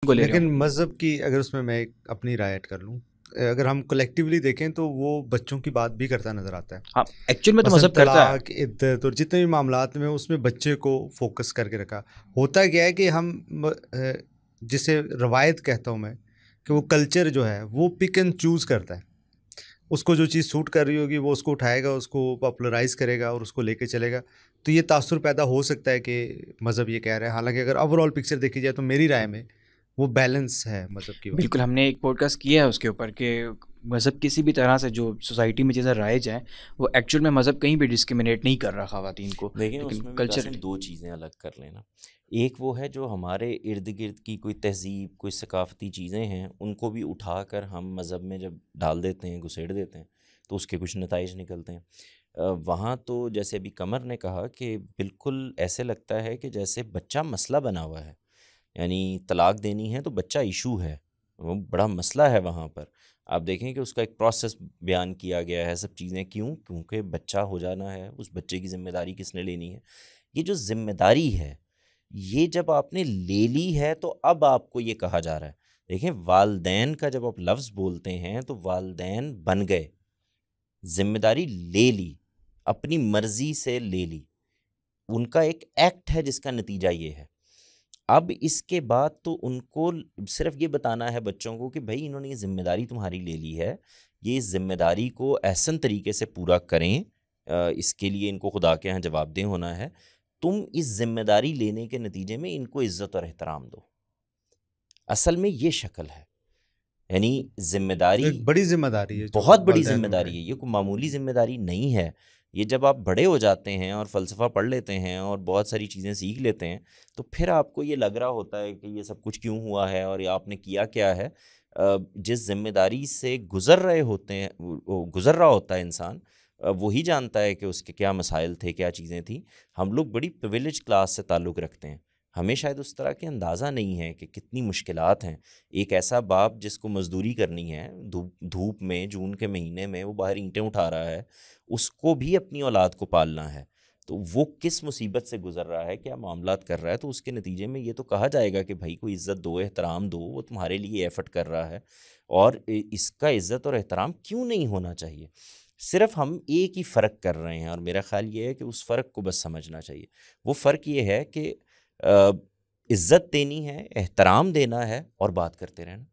को ले रहे हो। लेकिन मज़हब की अगर उसमें मैं एक अपनी राय ऐड कर लूँ, अगर हम कलेक्टिवली देखें तो वो बच्चों की बात भी करता नज़र आता है। हाँ, एक्चुअल में तो मसलन मज़हब करता है। तलाक, इद्दत और जितने भी मामलात में उसमें बच्चे को फोकस करके रखा। होता क्या है कि हम जिसे रवायत कहता हूँ मैं, कि वो कल्चर जो है वो पिक एंड चूज़ करता है। उसको जो चीज़ सूट कर रही होगी वो उसको उठाएगा, उसको पॉपुलराइज़ करेगा और उसको लेके चलेगा। तो ये तासुर पैदा हो सकता है कि मज़हब ये कह रहा है, हालांकि अगर ओवरऑल पिक्चर देखी जाए तो मेरी राय में वो बैलेंस है मज़हब की बात। बिल्कुल, हमने एक पॉडकास्ट किया है उसके ऊपर कि मज़हब किसी भी तरह से जो सोसाइटी में चीज़ें राइज हैं, वो एक्चुअल में मज़हब कहीं भी डिस्क्रिमिनेट नहीं कर रहा ख़वातीन को, लेकिन लेकिन उसमें भी कासिम कल्चरली। दो चीज़ें अलग कर लेना। एक वो है जो हमारे इर्द गिर्द की कोई तहजीब, कोई सकाफ़ती चीज़ें हैं, उनको भी उठाकर हम मज़हब में जब डाल देते हैं, घुसेड़ देते हैं, तो उसके कुछ नताइज निकलते हैं। वहाँ तो जैसे अभी कमर ने कहा कि बिल्कुल ऐसे लगता है कि जैसे बच्चा मसला बना हुआ है, यानी तलाक देनी है तो बच्चा इशू है, वो बड़ा मसला है वहाँ पर। आप देखें कि उसका एक प्रोसेस बयान किया गया है, सब चीज़ें क्यों, क्योंकि बच्चा हो जाना है, उस बच्चे की ज़िम्मेदारी किसने लेनी है। ये जो ज़िम्मेदारी है, ये जब आपने ले ली है तो अब आपको ये कहा जा रहा है। देखें, वालदैन का जब आप लफ्ज़ बोलते हैं तो वालदैन बन गए, ज़िम्मेदारी ले ली, अपनी मर्ज़ी से ले ली, उनका एक एक्ट है जिसका नतीजा ये है। अब इसके बाद तो उनको सिर्फ ये बताना है बच्चों को कि भाई इन्होंने ये ज़िम्मेदारी तुम्हारी ले ली है, ये इस ज़िम्मेदारी को एहसन तरीके से पूरा करें, इसके लिए इनको खुदा के यहाँ जवाबदेह होना है। तुम इस ज़िम्मेदारी लेने के नतीजे में इनको इज़्ज़त और एहतराम दो। असल में ये शक्ल है, यानी ज़िम्मेदारी एक बड़ी जिम्मेदारी है जो बहुत बड़ी वालिदैन ज़िम्मेदारी उठाए। है, ये कोई मामूली ज़िम्मेदारी नहीं है। ये जब आप बड़े हो जाते हैं और फ़लसफ़ा पढ़ लेते हैं और बहुत सारी चीज़ें सीख लेते हैं, तो फिर आपको ये लग रहा होता है कि ये सब कुछ क्यों हुआ है और ये आपने किया क्या है। जिस ज़िम्मेदारी से गुज़र रहे होते हैं, वो गुज़र रहा होता है इंसान, वही जानता है कि उसके क्या मसाइल थे, क्या चीज़ें थी। हम लोग बड़ी प्रिविलेज क्लास से ताल्लुक़ रखते हैं, हमें शायद उस तरह के अंदाज़ा नहीं है कि कितनी मुश्किलात हैं। एक ऐसा बाप जिसको मज़दूरी करनी है, धूप धूप में, जून के महीने में वो बाहर ईंटें उठा रहा है, उसको भी अपनी औलाद को पालना है, तो वो किस मुसीबत से गुज़र रहा है, क्या मामलात कर रहा है। तो उसके नतीजे में ये तो कहा जाएगा कि भाई को इज़्ज़त दो, एहतराम दो, वो तुम्हारे लिए एफ़र्ट कर रहा है। और इसका इज़्ज़त और एहतराम क्यों नहीं होना चाहिए। सिर्फ हम एक ही फ़र्क कर रहे हैं और मेरा ख़्याल ये है कि उस फ़र्क को बस समझना चाहिए। वो फ़र्क ये है कि इज़्ज़त देनी है, एहतराम देना है और बात करते रहना।